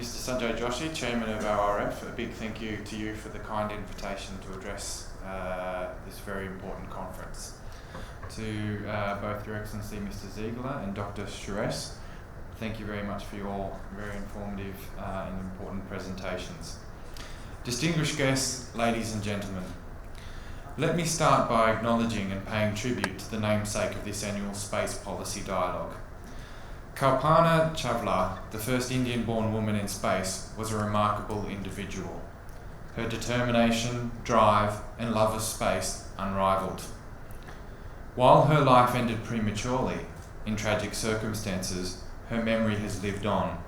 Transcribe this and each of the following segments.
Mr. Sanjay Joshi, Chairman of ORF, a big thank you to you for the kind invitation to address this very important conference. To both Your Excellency Mr. Ziegler and Dr. Suresh, thank you very much for your very informative and important presentations. Distinguished guests, ladies and gentlemen, let me start by acknowledging and paying tribute to the namesake of this annual Space Policy Dialogue. Kalpana Chawla, the first Indian-born woman in space, was a remarkable individual. Her determination, drive and love of space unrivalled. While her life ended prematurely, in tragic circumstances, her memory has lived on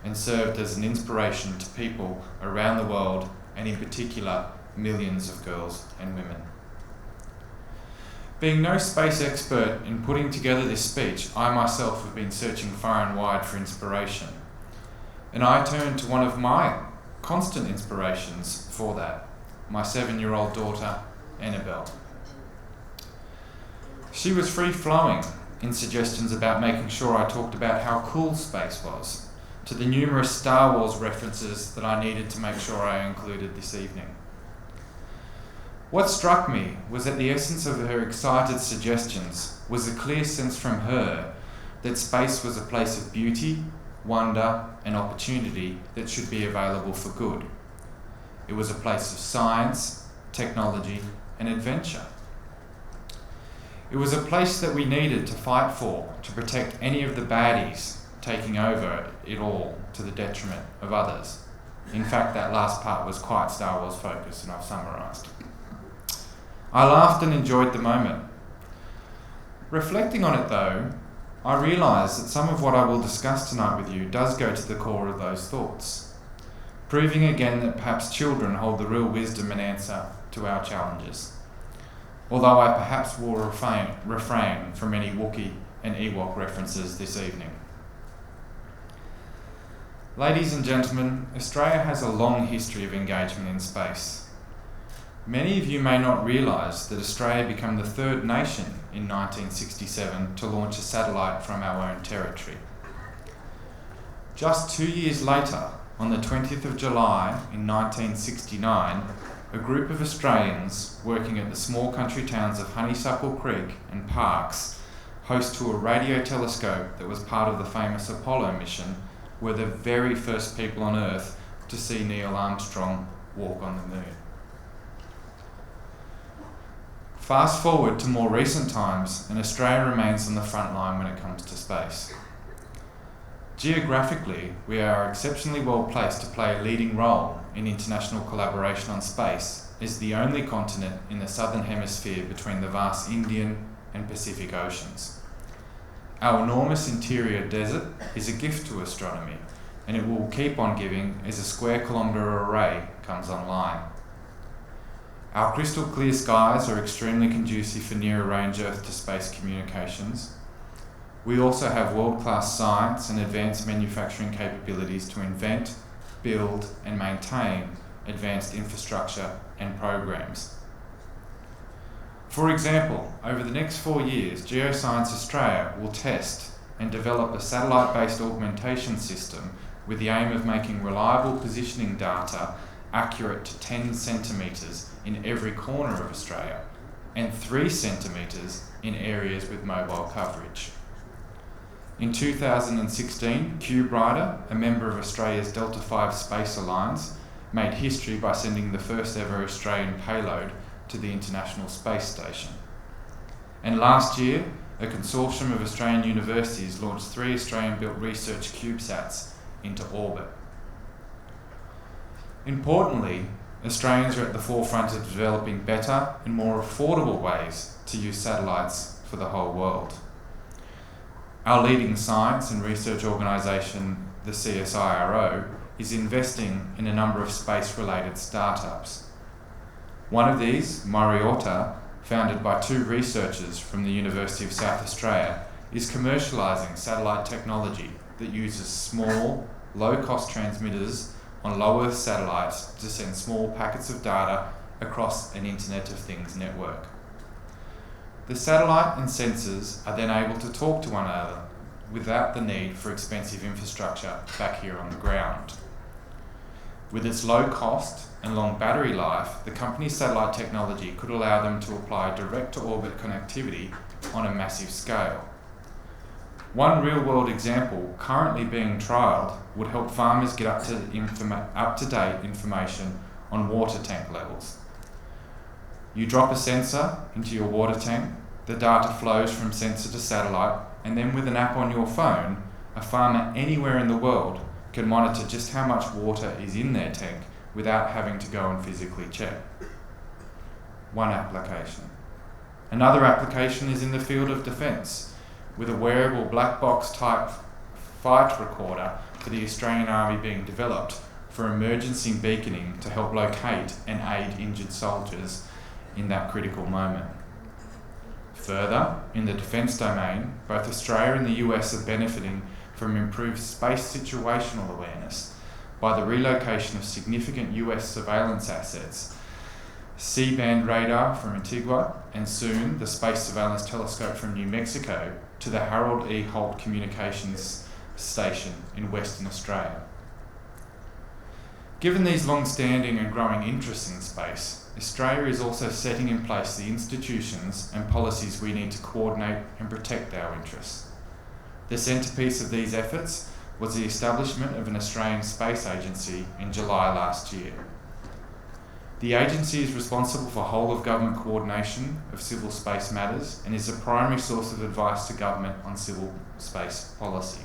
and served as an inspiration to people around the world, and in particular, millions of girls and women. Being no space expert in putting together this speech, I myself have been searching far and wide for inspiration. And I turned to one of my constant inspirations for that, my 7-year-old daughter, Annabelle. She was free-flowing in suggestions about making sure I talked about how cool space was, to the numerous Star Wars references that I needed to make sure I included this evening. What struck me was that the essence of her excited suggestions was a clear sense from her that space was a place of beauty, wonder, and opportunity that should be available for good. It was a place of science, technology, and adventure. It was a place that we needed to fight for, to protect any of the baddies taking over it all to the detriment of others. In fact, that last part was quite Star Wars focused, and I've summarised. I laughed and enjoyed the moment. Reflecting on it though, I realised that some of what I will discuss tonight with you does go to the core of those thoughts, proving again that perhaps children hold the real wisdom and answer to our challenges. Although I perhaps will refrain from any Wookiee and Ewok references this evening. Ladies and gentlemen, Australia has a long history of engagement in space. Many of you may not realise that Australia became the third nation in 1967 to launch a satellite from our own territory. Just 2 years later, on the 20th of July in 1969, a group of Australians working at the small country towns of Honeysuckle Creek and Parkes, host to a radio telescope that was part of the famous Apollo mission, were the very first people on Earth to see Neil Armstrong walk on the moon. Fast forward to more recent times, and Australia remains on the front line when it comes to space. Geographically, we are exceptionally well placed to play a leading role in international collaboration on space, as the only continent in the southern hemisphere between the vast Indian and Pacific Oceans. Our enormous interior desert is a gift to astronomy, and it will keep on giving as a square kilometre array comes online. Our crystal clear skies are extremely conducive for near-range Earth-to-space communications. We also have world-class science and advanced manufacturing capabilities to invent, build and maintain advanced infrastructure and programs. For example, over the next 4 years, Geoscience Australia will test and develop a satellite-based augmentation system with the aim of making reliable positioning data accurate to 10 centimetres in every corner of Australia and 3 centimetres in areas with mobile coverage. In 2016, CubeRider, a member of Australia's Delta V Space Alliance, made history by sending the first ever Australian payload to the International Space Station. And last year, a consortium of Australian universities launched 3 Australian-built research CubeSats into orbit. Importantly, Australians are at the forefront of developing better and more affordable ways to use satellites for the whole world. Our leading science and research organisation, the CSIRO, is investing in a number of space-related startups. One of these, Mariota, founded by 2 researchers from the University of South Australia, is commercialising satellite technology that uses small, low-cost transmitters on low Earth satellites to send small packets of data across an Internet of Things network. The satellite and sensors are then able to talk to one another without the need for expensive infrastructure back here on the ground. With its low cost and long battery life, the company's satellite technology could allow them to apply direct-to-orbit connectivity on a massive scale. One real-world example currently being trialled would help farmers get up-to-date information on water tank levels. You drop a sensor into your water tank, the data flows from sensor to satellite, and then with an app on your phone, a farmer anywhere in the world can monitor just how much water is in their tank without having to go and physically check. One application. Another application is in the field of defence, with a wearable black box type fight recorder for the Australian Army being developed for emergency beaconing to help locate and aid injured soldiers in that critical moment. Further, in the defence domain, both Australia and the US are benefiting from improved space situational awareness by the relocation of significant US surveillance assets, C-band radar from Antigua, and soon the Space Surveillance Telescope from New Mexico to the Harold E. Holt Communications Station in Western Australia. Given these long-standing and growing interests in space, Australia is also setting in place the institutions and policies we need to coordinate and protect our interests. The centrepiece of these efforts was the establishment of an Australian Space Agency in July last year. The agency is responsible for whole-of-government coordination of civil space matters and is a primary source of advice to government on civil space policy.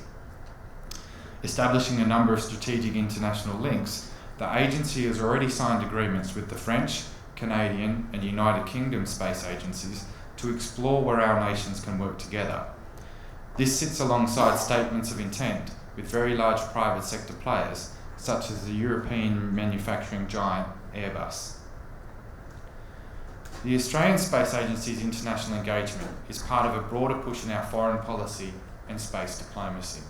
Establishing a number of strategic international links, the agency has already signed agreements with the French, Canadian and United Kingdom space agencies to explore where our nations can work together. This sits alongside statements of intent with very large private sector players, such as the European manufacturing giant Airbus. The Australian Space Agency's international engagement is part of a broader push in our foreign policy and space diplomacy.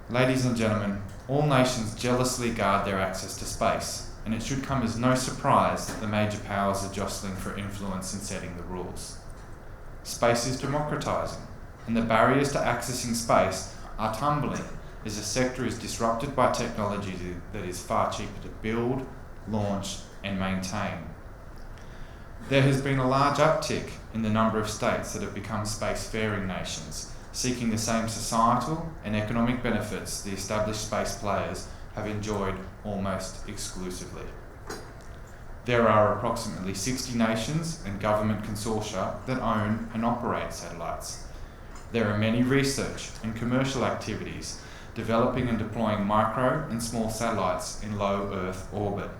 Ladies and gentlemen, all nations jealously guard their access to space, and it should come as no surprise that the major powers are jostling for influence in setting the rules. Space is democratising, and the barriers to accessing space are tumbling as the sector is disrupted by technology that is far cheaper to build, launch and maintain. There has been a large uptick in the number of states that have become spacefaring nations, seeking the same societal and economic benefits the established space players have enjoyed almost exclusively. There are approximately 60 nations and government consortia that own and operate satellites. There are many research and commercial activities developing and deploying micro and small satellites in low Earth orbit.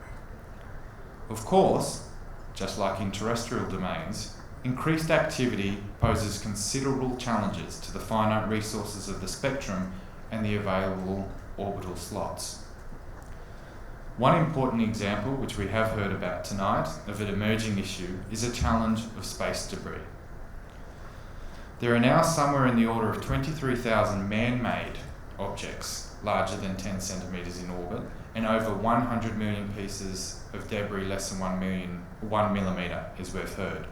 Of course, just like in terrestrial domains, increased activity poses considerable challenges to the finite resources of the spectrum and the available orbital slots. One important example, which we have heard about tonight, of an emerging issue is a challenge of space debris. There are now somewhere in the order of 23,000 man-made objects larger than 10 centimetres in orbit and over 100 million pieces of debris less than 1 millimetre, as we've heard.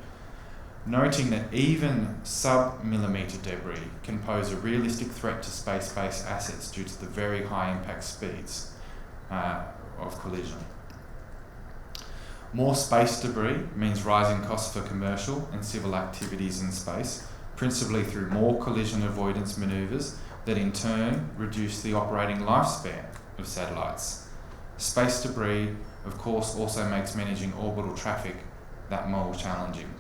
Noting that even sub-millimetre debris can pose a realistic threat to space-based assets due to the very high impact speeds of collision. More space debris means rising costs for commercial and civil activities in space, principally through more collision avoidance manoeuvres that in turn reduce the operating lifespan of satellites. Space debris, of course, also makes managing orbital traffic that more challenging.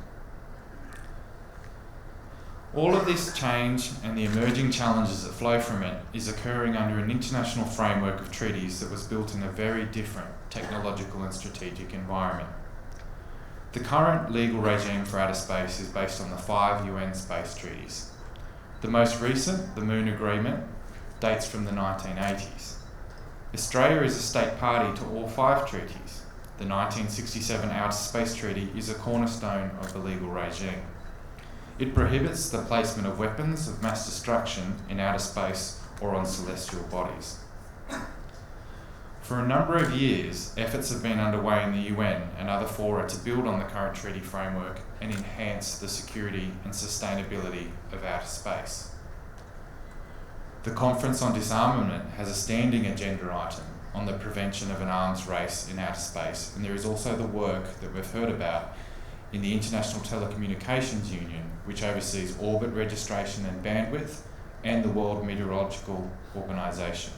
All of this change and the emerging challenges that flow from it is occurring under an international framework of treaties that was built in a very different technological and strategic environment. The current legal regime for outer space is based on the 5 UN space treaties. The most recent, the Moon Agreement, dates from the 1980s. Australia is a state party to all 5 treaties. The 1967 Outer Space Treaty is a cornerstone of the legal regime. It prohibits the placement of weapons of mass destruction in outer space or on celestial bodies. For a number of years, efforts have been underway in the UN and other fora to build on the current treaty framework and enhance the security and sustainability of outer space. The Conference on Disarmament has a standing agenda item on the prevention of an arms race in outer space, and there is also the work that we've heard about in the International Telecommunications Union, which oversees orbit registration and bandwidth, and the World Meteorological Organisation.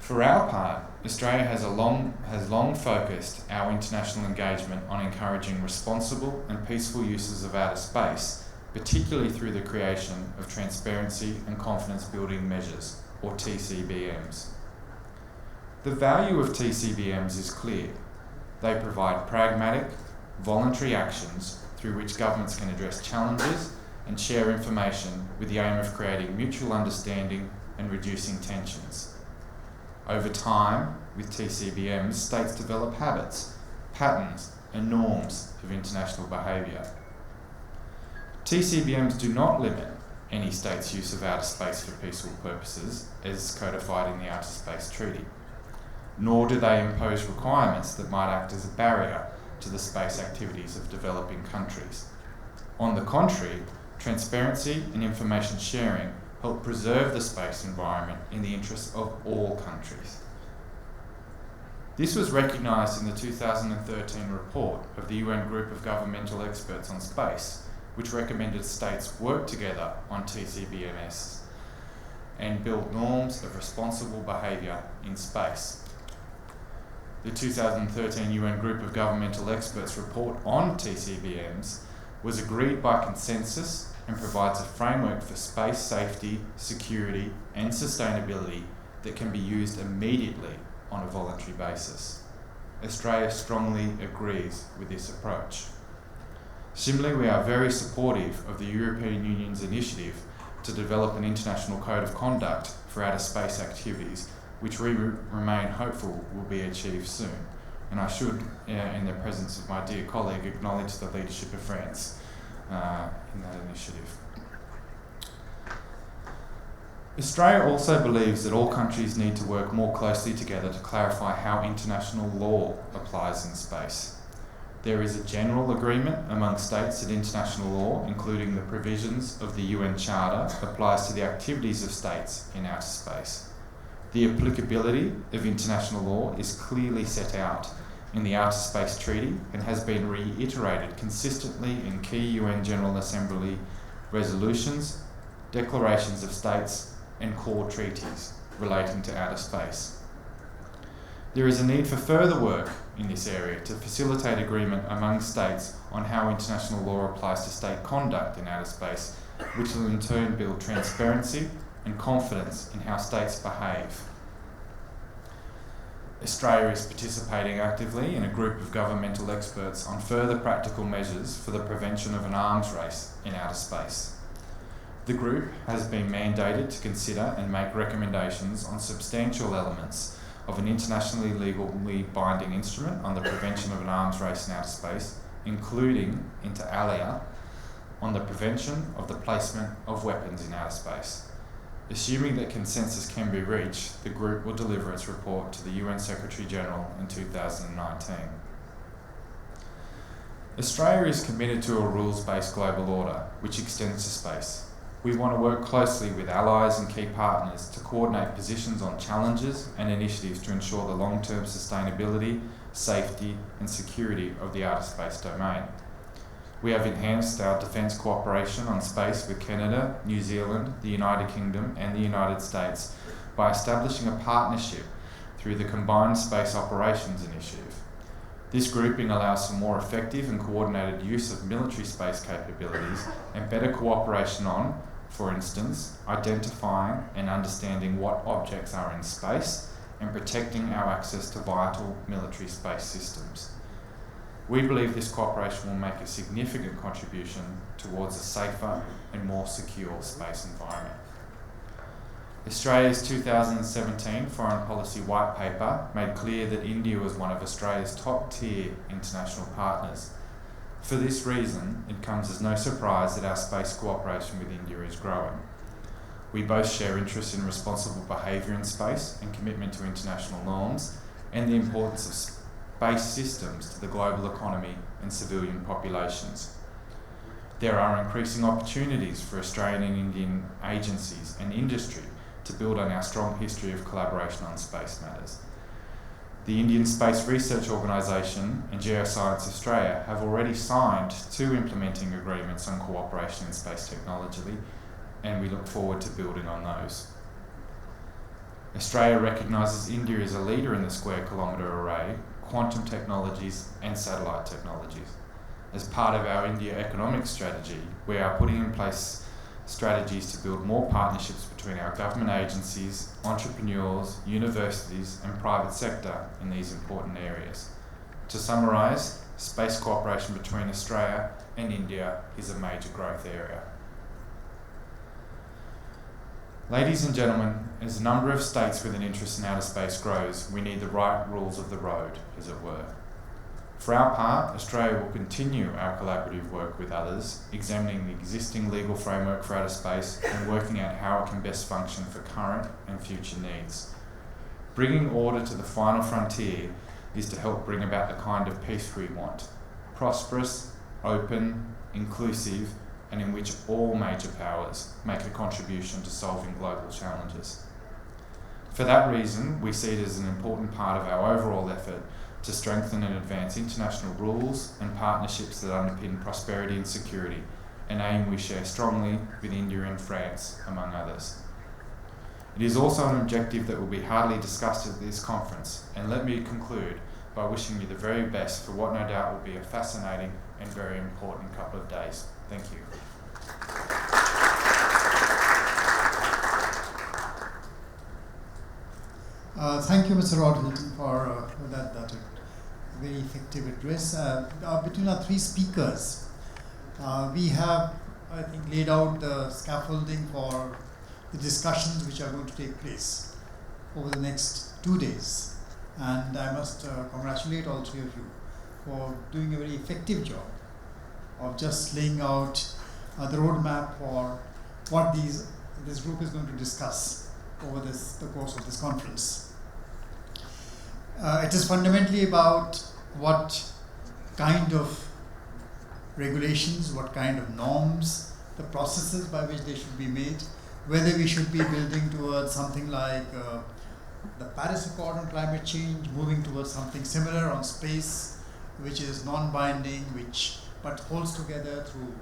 For our part, Australia has long focused our international engagement on encouraging responsible and peaceful uses of outer space, particularly through the creation of transparency and confidence building measures, or TCBMs. The value of TCBMs is clear. They provide pragmatic, voluntary actions through which governments can address challenges and share information with the aim of creating mutual understanding and reducing tensions. Over time, with TCBMs, states develop habits, patterns, and norms of international behaviour. TCBMs do not limit any state's use of outer space for peaceful purposes, as codified in the Outer Space Treaty, nor do they impose requirements that might act as a barrier to the space activities of developing countries. On the contrary, transparency and information sharing help preserve the space environment in the interests of all countries. This was recognised in the 2013 report of the UN Group of Governmental Experts on Space, which recommended states work together on TCBMS and build norms of responsible behaviour in space. The 2013 UN Group of Governmental Experts report on TCBMs was agreed by consensus and provides a framework for space safety, security and sustainability that can be used immediately on a voluntary basis. Australia strongly agrees with this approach. Similarly, we are very supportive of the European Union's initiative to develop an international code of conduct for outer space activities, which we remain hopeful will be achieved soon. And I should, in the presence of my dear colleague, acknowledge the leadership of France in that initiative. Australia also believes that all countries need to work more closely together to clarify how international law applies in space. There is a general agreement among states that international law, including the provisions of the UN Charter, applies to the activities of states in outer space. The applicability of international law is clearly set out in the Outer Space Treaty and has been reiterated consistently in key UN General Assembly resolutions, declarations of states, and core treaties relating to outer space. There is a need for further work in this area to facilitate agreement among states on how international law applies to state conduct in outer space, which will in turn build transparency and confidence in how states behave. Australia is participating actively in a group of governmental experts on further practical measures for the prevention of an arms race in outer space. The group has been mandated to consider and make recommendations on substantial elements of an internationally legally binding instrument on the prevention of an arms race in outer space, including, inter alia, on the prevention of the placement of weapons in outer space. Assuming that consensus can be reached, the group will deliver its report to the UN Secretary-General in 2019. Australia is committed to a rules-based global order, which extends to space. We want to work closely with allies and key partners to coordinate positions on challenges and initiatives to ensure the long-term sustainability, safety and security of the outer space domain. We have enhanced our defence cooperation on space with Canada, New Zealand, the United Kingdom and the United States by establishing a partnership through the Combined Space Operations Initiative. This grouping allows for more effective and coordinated use of military space capabilities and better cooperation on, for instance, identifying and understanding what objects are in space and protecting our access to vital military space systems. We believe this cooperation will make a significant contribution towards a safer and more secure space environment. Australia's 2017 Foreign Policy White Paper made clear that India was one of Australia's top-tier international partners. For this reason, it comes as no surprise that our space cooperation with India is growing. We both share interests in responsible behaviour in space and commitment to international norms, and the importance of space systems to the global economy and civilian populations. There are increasing opportunities for Australian and Indian agencies and industry to build on our strong history of collaboration on space matters. The Indian Space Research Organisation and Geoscience Australia have already signed 2 implementing agreements on cooperation in space technology, and we look forward to building on those. Australia recognises India as a leader in the square kilometre array, quantum technologies and satellite technologies. As part of our India economic strategy, we are putting in place strategies to build more partnerships between our government agencies, entrepreneurs, universities and private sector in these important areas. To summarise, space cooperation between Australia and India is a major growth area. Ladies and gentlemen, as the number of states with an interest in outer space grows, we need the right rules of the road, as it were. For our part, Australia will continue our collaborative work with others, examining the existing legal framework for outer space and working out how it can best function for current and future needs. Bringing order to the final frontier is to help bring about the kind of peace we want: prosperous, open, inclusive, and in which all major powers make a contribution to solving global challenges. For that reason, we see it as an important part of our overall effort to strengthen and advance international rules and partnerships that underpin prosperity and security, an aim we share strongly with India and France, among others. It is also an objective that will be hardly discussed at this conference, and let me conclude by wishing you the very best for what no doubt will be a fascinating and very important couple of days. Thank you. Thank you, Mr. Rod Hilton, for that very effective address. Between our 3 speakers, we have, I think, laid out the scaffolding for the discussions which are going to take place over the next 2 days. And I must congratulate all 3 of you for doing a very effective job of just laying out the roadmap for what this group is going to discuss over the course of this conference. It is fundamentally about what kind of regulations, what kind of norms, the processes by which they should be made, whether we should be building towards something like the Paris Accord on climate change, moving towards something similar on space, which is non-binding, but holds together through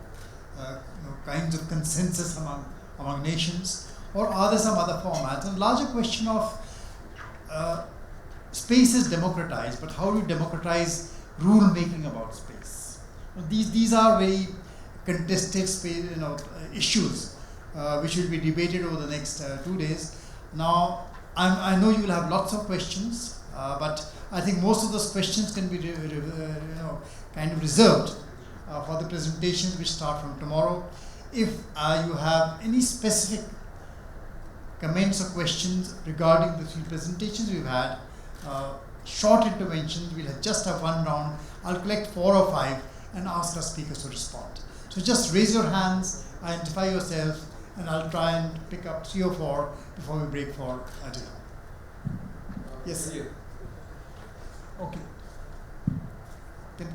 kinds of consensus among nations, or are there some other formats? And larger question of space is democratized, but how do you democratize rule making about space? These are very contested space, issues which will be debated over the next 2 days. Now, I know you will have lots of questions, but I think most of those questions can be kind of reserved for the presentations which start from tomorrow. If you have any specific comments or questions regarding the 3 presentations we've had, short interventions, we'll just have 1 round. I'll collect 4 or 5 and ask our speakers to respond. So just raise your hands, identify yourself, and I'll try and pick up 3 or 4 before we break for dinner. Yes, sir. Okay.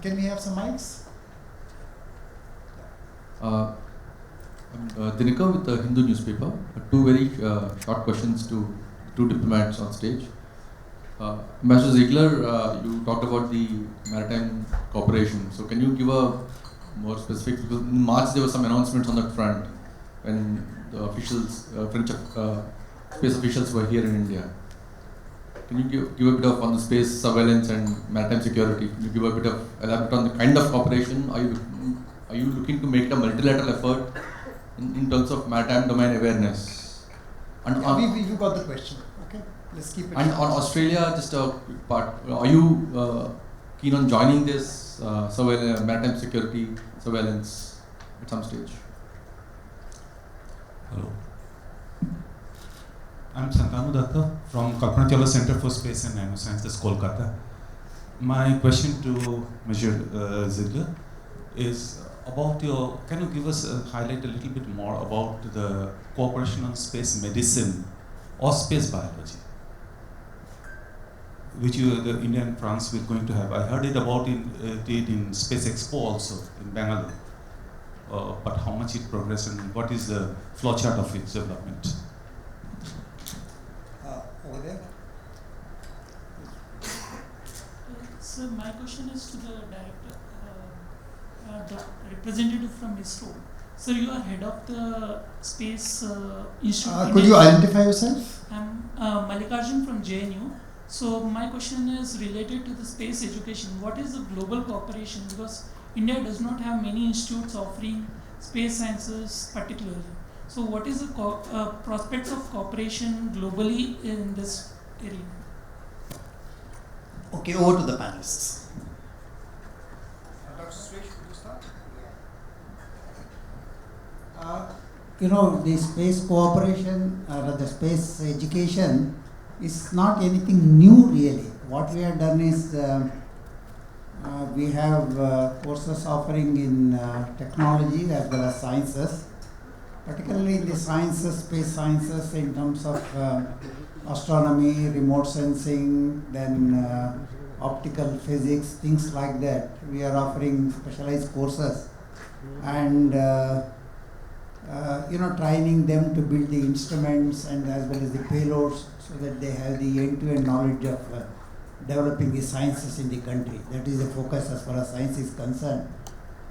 Can we have some mics? Dinika with the Hindu newspaper. 2 very short questions to 2 diplomats on stage. Ambassador Ziegler, you talked about the Maritime Cooperation. So can you give a more specific, because in March there were some announcements on that front when the officials, French space officials were here in India. Can you give a bit of on the space surveillance and maritime security? Can you give a bit of elaborate on the kind of cooperation? Are you looking to make it a multilateral effort in terms of maritime domain awareness? And you got the question. Okay, let's keep it. And on Australia, just a quick part. Are you keen on joining this maritime security surveillance at some stage? Hello. I'm Santanu Datta from Kalpana Chawla Center for Space and Nanosciences, Kolkata. My question to Mr. Ziegler is about can you give us highlight a little bit more about the cooperation on space medicine or space biology, which the India and France were going to have. I heard it about in Space Expo also in Bangalore. but how much it progressed and what is the flowchart of its development? Over there. So my question is to the director, the representative from ISRO. So you are head of the Space Institute. Could you identify yourself? I'm Mallikarjun from JNU. So my question is related to the space education. What is the global cooperation? Because India does not have many institutes offering space sciences particularly. So what is the prospects of cooperation globally in this area? Okay, over to the panelists. Dr. Suresh, would you start? The space cooperation or the space education is not anything new really. What we have done is we have courses offering in technology as well as sciences, particularly in the sciences, space sciences in terms of astronomy, remote sensing, then optical physics, things like that. We are offering specialized courses and training them to build the instruments and as well as the payloads so that they have the end-to-end knowledge of developing the sciences in the country. That is the focus as far as science is concerned.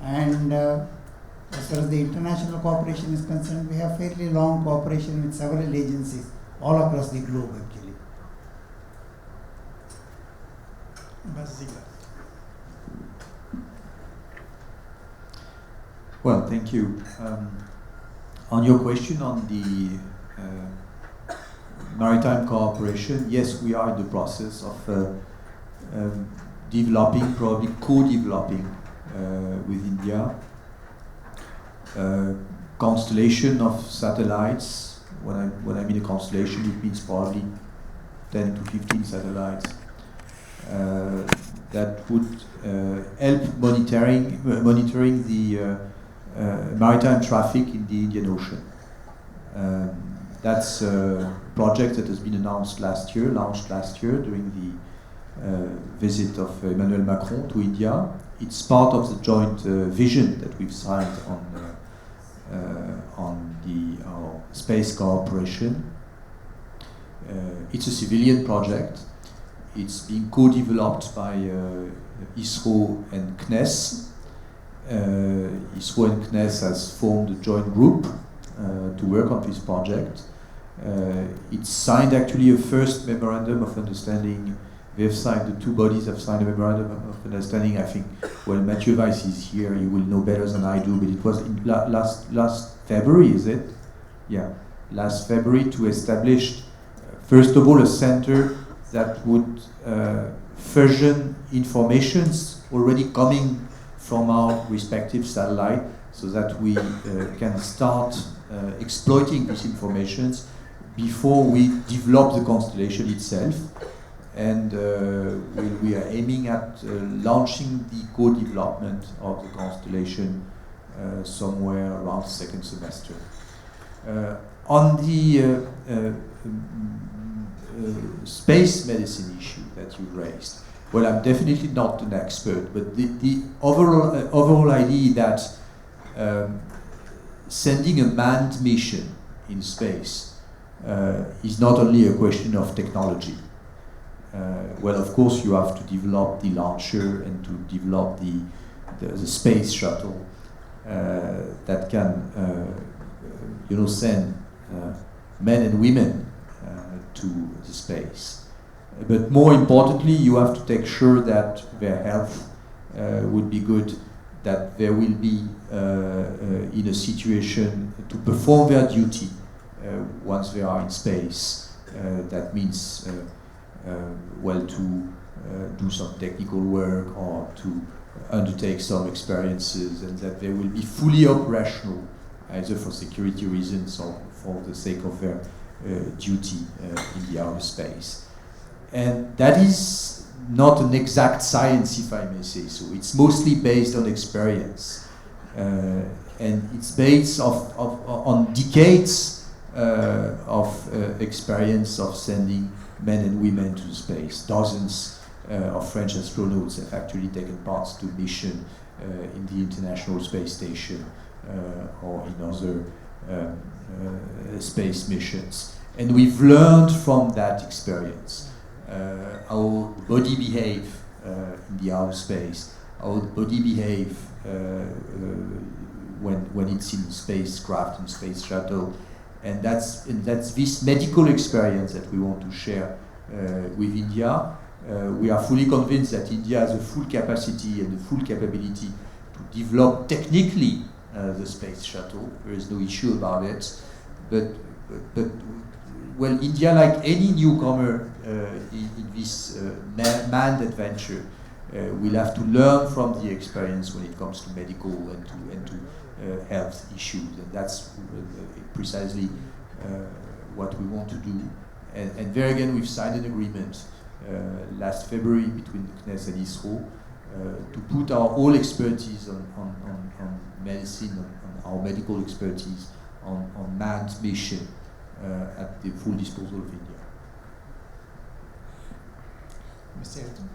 And as far as the international cooperation is concerned, we have fairly long cooperation with several agencies all across the globe actually. Well, thank you. On your question on the maritime cooperation, yes, we are in the process of developing, probably co-developing with India, constellation of satellites. When I mean a constellation, it means probably 10 to 15 satellites that would help monitoring the maritime traffic in the Indian Ocean. That's a project that has been launched last year during the visit of Emmanuel Macron to India. It's part of the joint vision that we've signed on the space cooperation. It's a civilian project. It's being co-developed by ISRO and CNES. ISRO and CNES has formed a joint group to work on this project. It's signed actually a first memorandum of understanding. The two bodies have signed a memorandum of understanding. I think, well, Mathieu Weiss is here, you will know better than I do, but it was in last February, is it? Yeah, last February, to establish, first of all, a center that would fusion informations already coming from our respective satellite, so that we can start exploiting these informations before we develop the constellation itself. And we are aiming at launching the co-development of the constellation somewhere around the second semester. On the space medicine issue that you raised, well, I'm definitely not an expert, but the overall idea that sending a manned mission in space is not only a question of technology. Well, of course, you have to develop the launcher and to develop the space shuttle that can, send men and women to the space. But more importantly, you have to take sure that their health would be good, that they will be in a situation to perform their duty once they are in space. That means to do some technical work or to undertake some experiences, and that they will be fully operational, either for security reasons or for the sake of their duty in the outer space. And that is not an exact science, if I may say so. It's mostly based on experience, and it's based on decades of experience of sending men and women to space. Dozens of French astronauts have actually taken part to mission in the International Space Station or in other space missions. And we've learned from that experience how the body behave in the outer space, how the body behave when it's in spacecraft and space shuttle, and that's this medical experience that we want to share with India. We are fully convinced that India has a full capacity and the full capability to develop technically the space shuttle. There is no issue about it, but well, India, like any newcomer in this manned adventure, will have to learn from the experience when it comes to medical and to health issues, and that's precisely what we want to do. And there again, we've signed an agreement last February between the CNES and ISRO to put our whole expertise on medicine, on our medical expertise on manned mission at the full disposal of India. Mr. Hilton.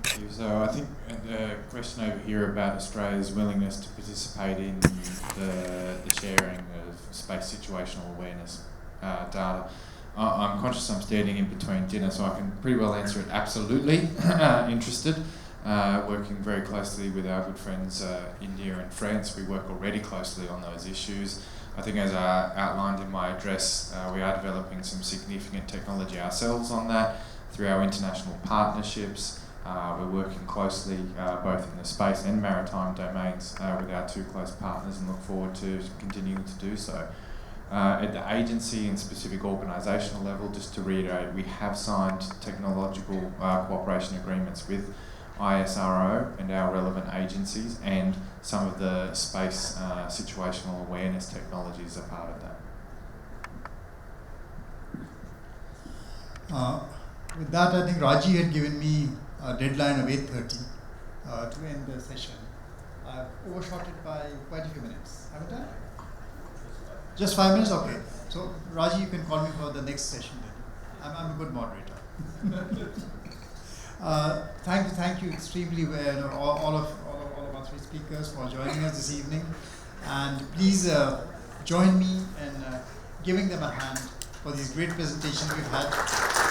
Thank you. So I think the question over here about Australia's willingness to participate in the sharing of space situational awareness data. I'm conscious I'm standing in between dinner, so I can pretty well answer it absolutely. Interested. Working very closely with our good friends India and France. We work already closely on those issues. I think, as I outlined in my address, we are developing some significant technology ourselves on that through our international partnerships. We're working closely both in the space and maritime domains with our two close partners, and look forward to continuing to do so. At the agency and specific organisational level, just to reiterate, we have signed technological cooperation agreements with ISRO and our relevant agencies, and some of the space situational awareness technologies are part of that. With that, I think Raji had given me a deadline of 8:30 to end the session. I've overshot it by quite a few minutes, haven't I? Just 5 minutes? Okay. So, Raji, you can call me for the next session then. I'm a good moderator. Thank you extremely all of our three speakers for joining us this evening. And please join me in giving them a hand for these great presentations we've had.